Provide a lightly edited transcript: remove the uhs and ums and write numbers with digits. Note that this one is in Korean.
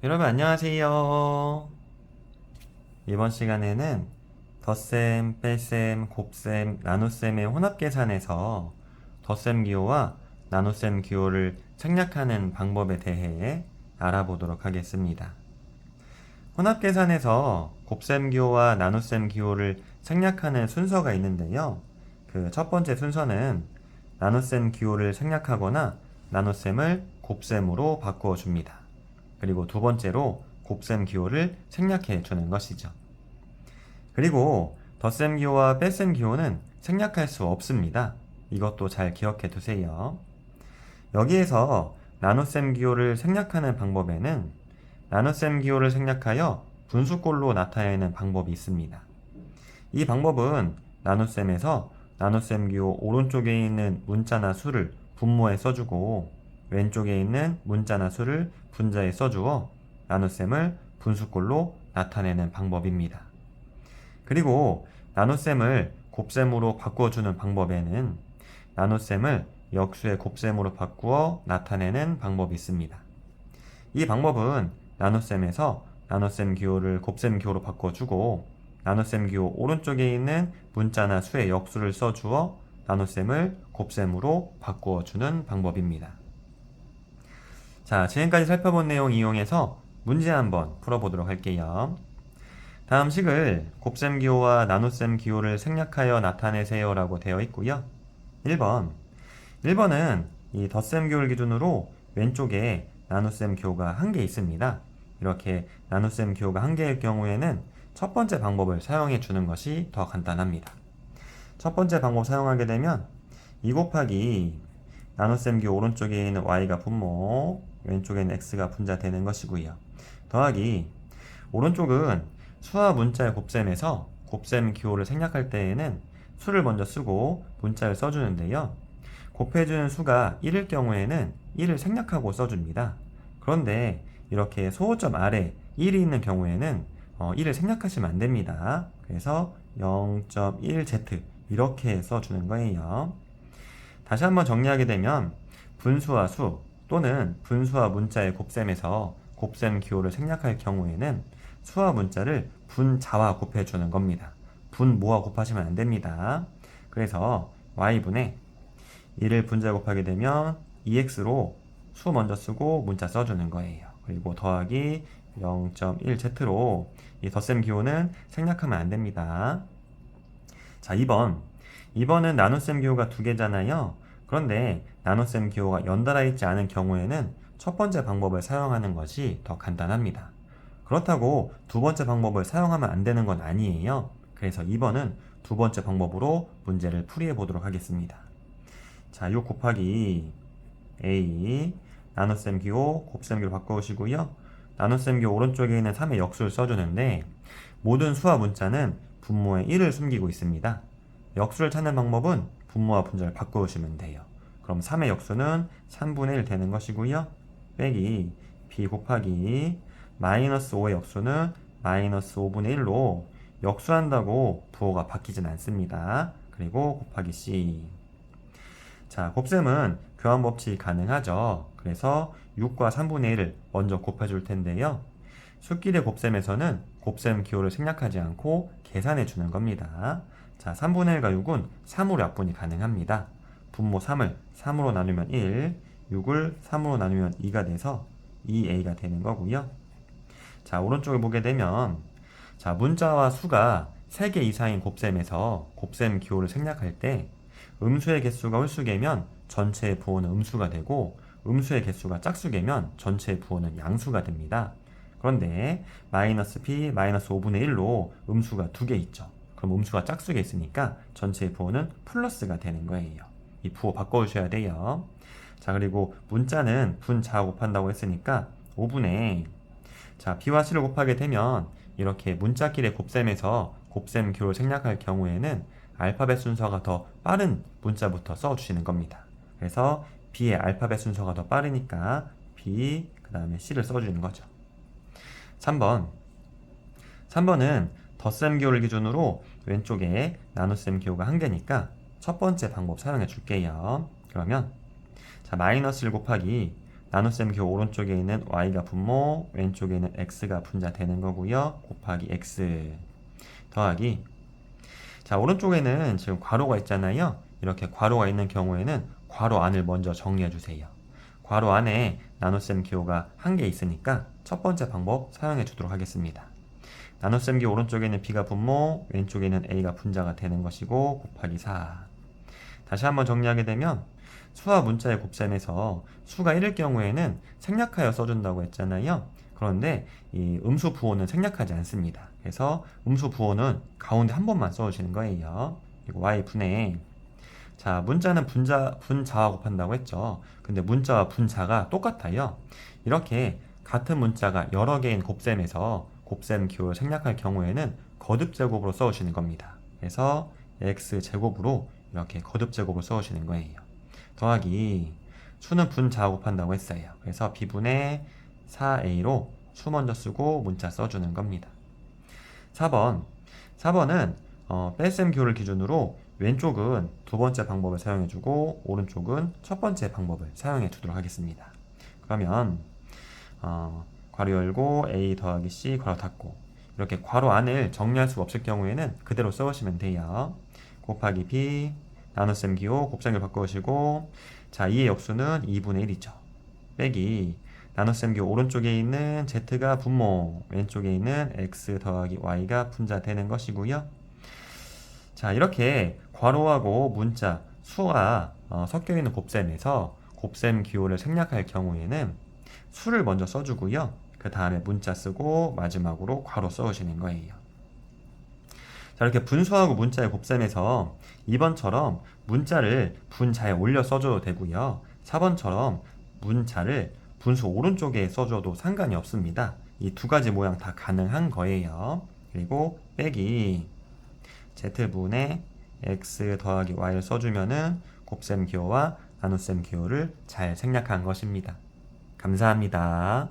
여러분 안녕하세요. 이번 시간에는 덧셈, 뺄셈, 곱셈, 나눗셈의 혼합계산에서 덧셈 기호와 나눗셈 기호를 생략하는 방법에 대해 알아보도록 하겠습니다. 혼합계산에서 곱셈 기호와 나눗셈 기호를 생략하는 순서가 있는데요. 그 첫 번째 순서는 나눗셈 기호를 생략하거나 나눗셈을 곱셈으로 바꾸어 줍니다. 그리고 두 번째로 곱셈 기호를 생략해 주는 것이죠. 그리고 덧셈 기호와 뺄셈 기호는 생략할 수 없습니다. 이것도 잘 기억해 두세요. 여기에서 나눗셈 기호를 생략하는 방법에는 나눗셈 기호를 생략하여 분수꼴로 나타내는 방법이 있습니다. 이 방법은 나눗셈에서 나눗셈 기호 오른쪽에 있는 문자나 수를 분모에 써주고 왼쪽에 있는 문자나 수를 분자에 써주어 나눗셈을 분수꼴로 나타내는 방법입니다. 그리고 나눗셈을 곱셈으로 바꿔주는 방법에는 나눗셈을 역수의 곱셈으로 바꾸어 나타내는 방법이 있습니다. 이 방법은 나눗셈에서 나눗셈 기호를 곱셈 기호로 바꿔주고 나눗셈 기호 오른쪽에 있는 문자나 수의 역수를 써주어 나눗셈을 곱셈으로 바꾸어주는 방법입니다. 자, 지금까지 살펴본 내용 이용해서 문제 한번 풀어보도록 할게요. 다음 식을 곱셈 기호와 나눗셈 기호를 생략하여 나타내세요 라고 되어 있고요. 1번은 이 덧셈 기호를 기준으로 왼쪽에 나눗셈 기호가 1개 있습니다. 이렇게 나눗셈 기호가 1개일 경우에는 첫 번째 방법을 사용해 주는 것이 더 간단합니다. 첫 번째 방법 사용하게 되면 2 곱하기 나눗셈 기호 오른쪽에 있는 y가 분모, 왼쪽에는 x가 분자 되는 것이고요. 더하기 오른쪽은 수와 문자의 곱셈에서 곱셈 기호를 생략할 때에는 수를 먼저 쓰고 문자를 써주는데요. 곱해주는 수가 1일 경우에는 1을 생략하고 써줍니다. 그런데 이렇게 소호점 아래 1이 있는 경우에는 1을 생략하시면 안 됩니다. 그래서 0.1z 이렇게 써주는 거예요. 다시 한번 정리하게 되면 분수와 수 또는 분수와 문자의 곱셈에서 곱셈 기호를 생략할 경우에는 수와 문자를 분자와 곱해주는 겁니다. 분모와 곱하시면 안 됩니다. 그래서 y분의 1을 분자 곱하게 되면 2x로 수 먼저 쓰고 문자 써주는 거예요. 그리고 더하기 0.1z로 이 덧셈 기호는 생략하면 안 됩니다. 자, 2번은 나눗셈 기호가 2개잖아요. 그런데 나눗셈 기호가 연달아 있지 않은 경우에는 첫 번째 방법을 사용하는 것이 더 간단합니다. 그렇다고 두 번째 방법을 사용하면 안 되는 건 아니에요. 그래서 2번은 두 번째 방법으로 문제를 풀이해 보도록 하겠습니다. 자, 6 곱하기 a 나눗셈 기호 곱셈 기호로 바꿔오시고요. 나눗셈 기호 오른쪽에 있는 3의 역수를 써주는데 모든 수와 문자는 분모에 1을 숨기고 있습니다. 역수를 찾는 방법은 분모와 분자를 바꿔오시면 돼요. 그럼 3의 역수는 3분의 1 되는 것이고요. 빼기 b 곱하기 마이너스 5의 역수는 마이너스 5분의 1로 역수한다고 부호가 바뀌진 않습니다. 그리고 곱하기 c. 자, 곱셈은 교환 법칙이 가능하죠. 그래서 6과 3분의 1을 먼저 곱해줄 텐데요. 수끼리 곱셈에서는 곱셈 기호를 생략하지 않고 계산해 주는 겁니다. 자, 3분의 1과 6은 3으로 약분이 가능합니다. 분모 3을 3으로 나누면 1, 6을 3으로 나누면 2가 돼서 2a가 되는 거고요. 자, 오른쪽을 보게 되면 자, 문자와 수가 3개 이상인 곱셈에서 곱셈 기호를 생략할 때 음수의 개수가 홀수개면 전체의 부호는 음수가 되고 음수의 개수가 짝수개면 전체의 부호는 양수가 됩니다. 그런데 마이너스 p 마이너스 5분의 1로 음수가 2개 있죠. 그럼 음수가 짝수개 있으니까 전체의 부호는 플러스가 되는 거예요. 이 부호 바꿔주셔야 돼요. 자, 그리고 문자는 분자 곱한다고 했으니까 5분의 자, b와 c를 곱하게 되면 이렇게 문자끼리 곱셈에서 곱셈 기호를 생략할 경우에는 알파벳 순서가 더 빠른 문자부터 써주시는 겁니다. 그래서 b의 알파벳 순서가 더 빠르니까 b 그 다음에 c를 써주는 거죠. 3번은 덧셈 기호를 기준으로 왼쪽에 나눗셈 기호가 1개니까 첫 번째 방법 사용해 줄게요. 그러면 자, 마이너스 1 곱하기 나눗셈 기호 오른쪽에 있는 y가 분모, 왼쪽에 있는 x가 분자 되는 거고요. 곱하기 x 더하기, 자, 오른쪽에는 지금 괄호가 있잖아요. 이렇게 괄호가 있는 경우에는 괄호 안을 먼저 정리해 주세요. 괄호 안에 나눗셈 기호가 한 개 있으니까 첫 번째 방법 사용해 주도록 하겠습니다. 나눗셈 기호 오른쪽에는 b가 분모, 왼쪽에는 a가 분자가 되는 것이고 곱하기 4. 다시 한번 정리하게 되면 수와 문자의 곱셈에서 수가 1일 경우에는 생략하여 써준다고 했잖아요. 그런데 이 음수 부호는 생략하지 않습니다. 그래서 음수 부호는 가운데 한 번만 써주시는 거예요. 그리고 y분의, 자, 문자는 분자와 곱한다고 했죠. 근데 문자와 분자가 똑같아요. 이렇게 같은 문자가 여러 개인 곱셈에서 곱셈 기호를 생략할 경우에는 거듭제곱으로 써주시는 겁니다. 그래서 x제곱으로 이렇게 거듭제곱을 써주시는 거예요. 더하기, 수는 분자와 곱한다고 했어요. 그래서 b분의 4a로 수 먼저 쓰고 문자 써주는 겁니다. 4번은 뺄셈 기호를 기준으로 왼쪽은 두 번째 방법을 사용해주고 오른쪽은 첫 번째 방법을 사용해 주도록 하겠습니다. 그러면 괄호 열고 a 더하기 c 괄호 닫고, 이렇게 괄호 안을 정리할 수가 없을 경우에는 그대로 써오시면 돼요. 곱하기 b 나눗셈 기호 곱셈을 바꿔주시고, 자, 2의 역수는 2분의 1이죠. 빼기 나눗셈 기호 오른쪽에 있는 z가 분모, 왼쪽에 있는 x 더하기 y가 분자 되는 것이고요. 자, 이렇게 괄호하고 문자, 수가 섞여 있는 곱셈에서 곱셈 기호를 생략할 경우에는 수를 먼저 써주고요. 그 다음에 문자 쓰고 마지막으로 괄호 써주시는 거예요. 자, 이렇게 분수하고 문자의 곱셈에서 2번처럼 문자를 분자에 올려 써줘도 되고요. 4번처럼 문자를 분수 오른쪽에 써줘도 상관이 없습니다. 이 두 가지 모양 다 가능한 거예요. 그리고 빼기 z분의 x 더하기 y를 써주면은 곱셈 기호와 나눗셈 기호를 잘 생략한 것입니다. 감사합니다.